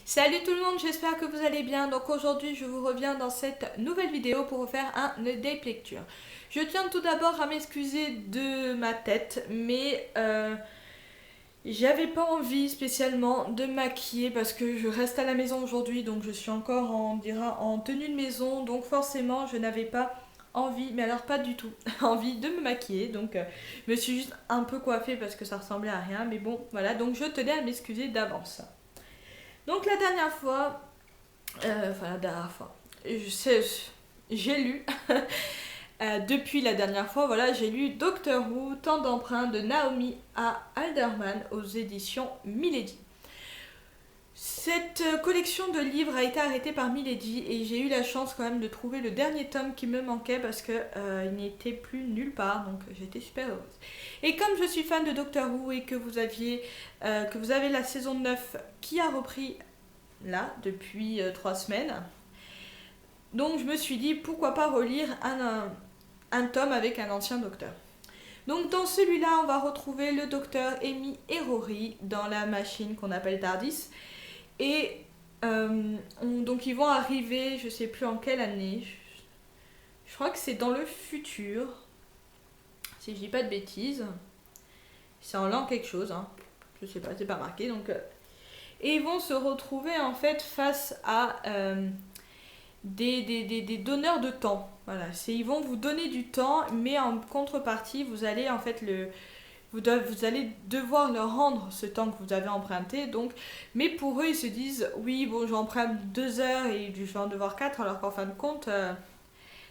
Salut tout le monde, j'espère que vous allez bien. Donc aujourd'hui je vous reviens dans cette nouvelle vidéo pour vous faire un update lecture. Je tiens tout d'abord à m'excuser de ma tête, mais j'avais pas envie spécialement de me maquiller parce que je reste à la maison aujourd'hui, donc je suis encore en tenue de maison, donc forcément je n'avais pas envie, mais alors pas du tout, envie de me maquiller, donc je me suis juste un peu coiffée parce que ça ressemblait à rien, mais bon voilà, donc je tenais à m'excuser d'avance. Donc la dernière fois, j'ai lu, depuis la dernière fois, voilà, j'ai lu Doctor Who, Temps d'emprunt de Naomi A. Alderman aux éditions Milady. Cette collection de livres a été arrêtée par Milady et j'ai eu la chance quand même de trouver le dernier tome qui me manquait parce que il n'était plus nulle part, donc j'étais super heureuse. Et comme je suis fan de Doctor Who et que vous avez la saison 9 qui a repris là depuis 3 semaines, donc je me suis dit pourquoi pas relire un tome avec un ancien docteur. Donc dans celui-là, on va retrouver le docteur Amy et Rory dans la machine qu'on appelle TARDIS. Et donc ils vont arriver, je sais plus en quelle année, je crois que c'est dans le futur, si je dis pas de bêtises. C'est en l'an quelque chose, hein. Je sais pas, c'est pas marqué. Donc, et ils vont se retrouver en fait face à des donneurs de temps. Voilà, ils vont vous donner du temps, mais en contrepartie, vous allez en fait vous allez devoir leur rendre ce temps que vous avez emprunté. Donc, mais pour eux, ils se disent oui, bon, j'emprunte 2 heures et je vais en devoir 4, alors qu'en fin de compte,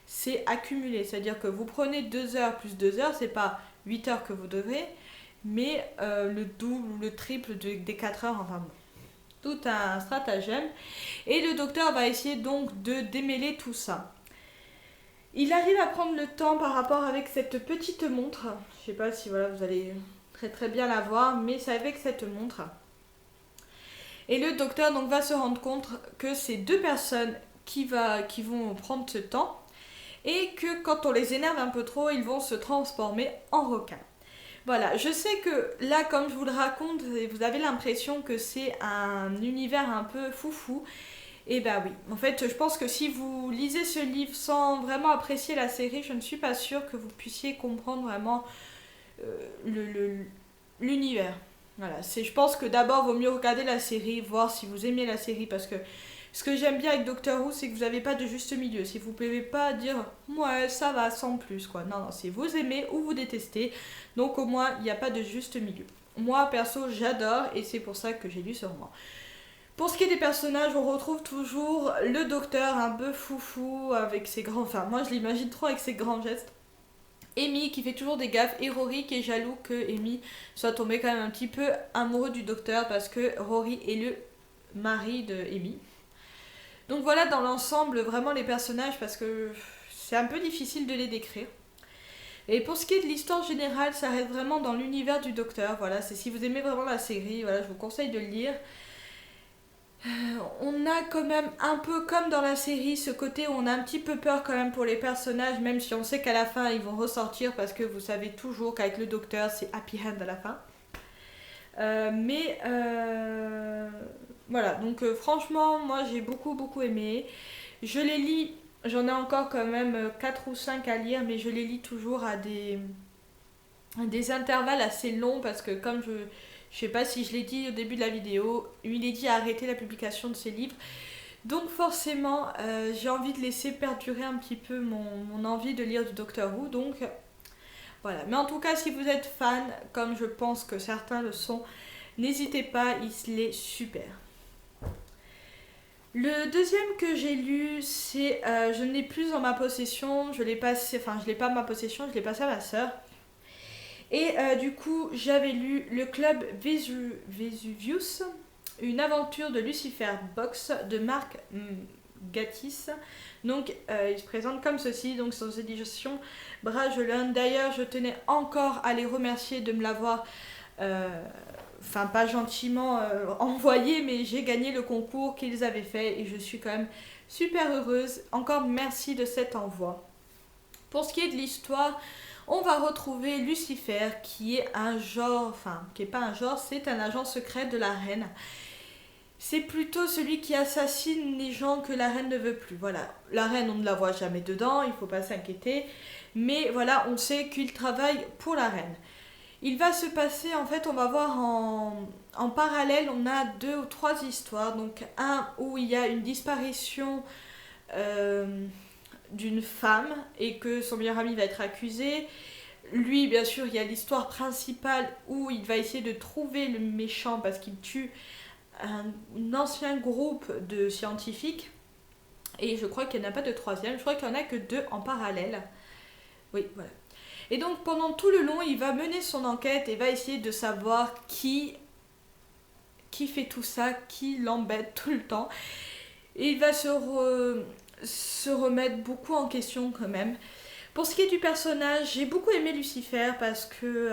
c'est accumulé. C'est-à-dire que vous prenez 2 heures plus 2 heures, c'est pas 8 heures que vous devez, mais le double ou le triple des 4 heures, enfin bon. Tout un stratagème. Et le docteur va essayer donc de démêler tout ça. Il arrive à prendre le temps par rapport avec cette petite montre. Je sais pas si voilà, vous allez très très bien la voir, mais c'est avec cette montre. Et le docteur donc va se rendre compte que c'est 2 personnes qui vont prendre ce temps et que quand on les énerve un peu trop, ils vont se transformer en requins. Voilà, je sais que là, comme je vous le raconte, vous avez l'impression que c'est un univers un peu foufou. Et bah oui, en fait, je pense que si vous lisez ce livre sans vraiment apprécier la série, je ne suis pas sûre que vous puissiez comprendre vraiment l'univers. Voilà, je pense que d'abord, il vaut mieux regarder la série, voir si vous aimez la série, parce que ce que j'aime bien avec Doctor Who, c'est que vous n'avez pas de juste milieu. Si vous ne pouvez pas dire ouais, ça va sans plus, quoi. Non, non, c'est vous aimez ou vous détestez. Donc au moins, il n'y a pas de juste milieu. Moi, perso, j'adore et c'est pour ça que j'ai lu ce roman. Pour ce qui est des personnages, on retrouve toujours le docteur un peu foufou avec ses grands... Enfin, moi, je l'imagine trop avec ses grands gestes. Amy qui fait toujours des gaffes et Rory qui est jaloux que Amy soit tombée quand même un petit peu amoureux du docteur parce que Rory est le mari de Amy. Donc voilà dans l'ensemble vraiment les personnages parce que c'est un peu difficile de les décrire. Et pour ce qui est de l'histoire générale, ça reste vraiment dans l'univers du docteur. Voilà, c'est si vous aimez vraiment la série, voilà, je vous conseille de le lire. On a quand même un peu comme dans la série ce côté où on a un petit peu peur quand même pour les personnages, même si on sait qu'à la fin ils vont ressortir parce que vous savez toujours qu'avec le docteur c'est happy end à la fin. Voilà, donc franchement, moi j'ai beaucoup aimé. Je les lis, j'en ai encore quand même 4 ou 5 à lire, mais je les lis toujours à des intervalles assez longs parce que comme je sais pas si je l'ai dit au début de la vidéo, Milady a arrêté la publication de ses livres. Donc forcément, j'ai envie de laisser perdurer un petit peu mon envie de lire du Doctor Who. Donc voilà. Mais en tout cas, si vous êtes fan, comme je pense que certains le sont, n'hésitez pas, il est super. Le deuxième que j'ai lu, c'est je ne l'ai plus en ma possession, je l'ai passé, enfin je l'ai pas en ma possession, je l'ai passé à ma sœur. Et du coup, j'avais lu le club Vesuvius, une aventure de Lucifer Box de Marc Gatiss. Donc, il se présente comme ceci, donc sans édition Bragelonne. D'ailleurs, je tenais encore à les remercier de me l'avoir, enfin pas gentiment envoyé, mais j'ai gagné le concours qu'ils avaient fait et je suis quand même super heureuse. Encore merci de cet envoi. Pour ce qui est de l'histoire, on va retrouver Lucifer qui est un genre, enfin qui est pas un genre, c'est un agent secret de la reine. c'est plutôt celui qui assassine les gens que la reine ne veut plus. Voilà, la reine, on ne la voit jamais dedans, il ne faut pas s'inquiéter. Mais voilà, on sait qu'il travaille pour la reine. Il va se passer, en fait, on va voir en parallèle, on a 2 ou 3 histoires. Donc un où il y a une disparition d'une femme et que son meilleur ami va être accusé. Lui, bien sûr, il y a l'histoire principale où il va essayer de trouver le méchant parce qu'il tue un ancien groupe de scientifiques. Et je crois qu'il n'y en a pas de troisième, je crois qu'il n'y en a que 2 en parallèle. Oui, voilà. Et donc pendant tout le long, il va mener son enquête et va essayer de savoir qui fait tout ça, qui l'embête tout le temps. Et il va se remettre beaucoup en question quand même. Pour ce qui est du personnage, j'ai beaucoup aimé Lucifer parce que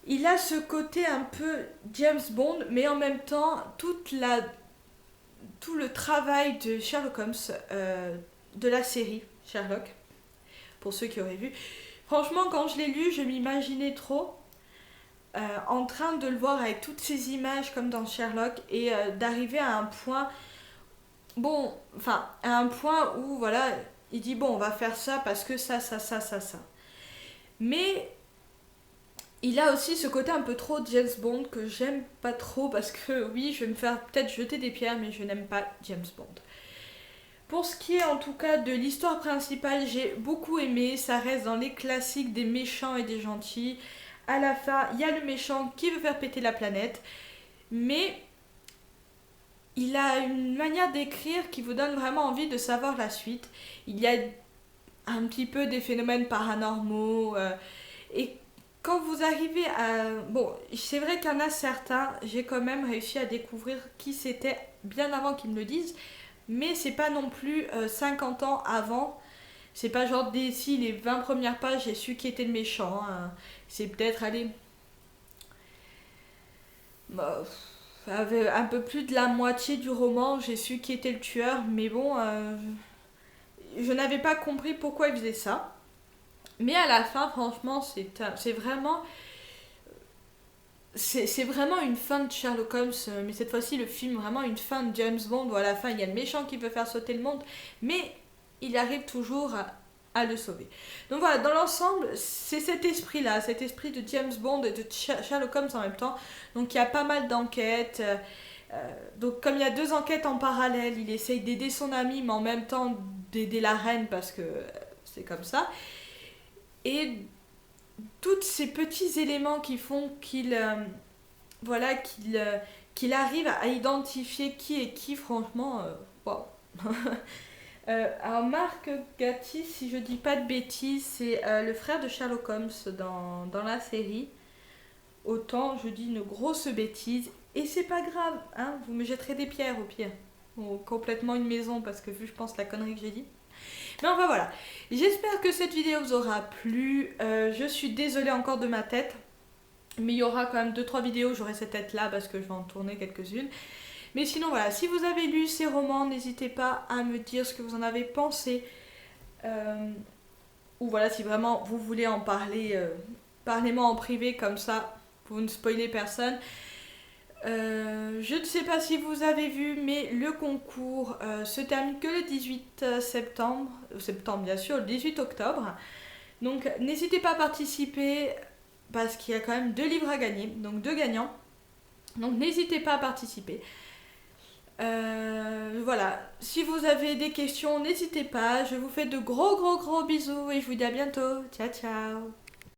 il a ce côté un peu James Bond, mais en même temps, tout le travail de Sherlock Holmes, de la série Sherlock, pour ceux qui auraient vu. Franchement, quand je l'ai lu, je m'imaginais trop en train de le voir avec toutes ces images comme dans Sherlock et d'arriver à un point, à un point où voilà, il dit bon, on va faire ça parce que ça. Mais il a aussi ce côté un peu trop James Bond que j'aime pas trop parce que oui, je vais me faire peut-être jeter des pierres, mais je n'aime pas James Bond. Pour ce qui est en tout cas de l'histoire principale, j'ai beaucoup aimé. Ça reste dans les classiques des méchants et des gentils. À la fin, il y a le méchant qui veut faire péter la planète, mais il a une manière d'écrire qui vous donne vraiment envie de savoir la suite. Il y a un petit peu des phénomènes paranormaux et quand vous arrivez à... Bon, c'est vrai qu'il y en a certains, j'ai quand même réussi à découvrir qui c'était bien avant qu'ils me le disent, mais c'est pas non plus 50 ans avant. C'est pas genre d'ici les 20 premières pages, j'ai su qui était le méchant. Hein. C'est peut-être, allez... un peu plus de la moitié du roman, j'ai su qui était le tueur, mais bon, je n'avais pas compris pourquoi il faisait ça. Mais à la fin, franchement, c'est vraiment... C'est vraiment une fin de Sherlock Holmes, mais cette fois-ci le film vraiment une fin de James Bond où à la fin il y a le méchant qui veut faire sauter le monde, mais il arrive toujours à le sauver. Donc voilà, dans l'ensemble, c'est cet esprit-là, cet esprit de James Bond et de Sherlock Holmes en même temps. Donc il y a pas mal d'enquêtes. Donc comme il y a 2 enquêtes en parallèle, il essaye d'aider son ami, mais en même temps d'aider la reine parce que c'est comme ça. Et tous ces petits éléments qui font qu'il arrive à identifier qui est qui, franchement, waouh. Alors Marc Gatiss, si je dis pas de bêtises, c'est le frère de Sherlock Holmes dans la série. Autant je dis une grosse bêtise et c'est pas grave, hein, vous me jetterez des pierres au pire, ou complètement une maison parce que vu je pense la connerie que j'ai dit. Mais enfin voilà, j'espère que cette vidéo vous aura plu. Je suis désolée encore de ma tête, mais il y aura quand même 2-3 vidéos où j'aurai cette tête là parce que je vais en tourner quelques-unes. Mais sinon voilà, si vous avez lu ces romans, n'hésitez pas à me dire ce que vous en avez pensé. Ou voilà, si vraiment vous voulez en parler, parlez-moi en privé comme ça, vous ne spoilez personne. Je ne sais pas si vous avez vu, mais le concours se termine que le 18 septembre, bien sûr, le 18 octobre. Donc n'hésitez pas à participer parce qu'il y a quand même 2 livres à gagner, donc 2 gagnants. Donc n'hésitez pas à participer. Voilà, si vous avez des questions, n'hésitez pas. Je vous fais de gros bisous et je vous dis à bientôt. Ciao ciao.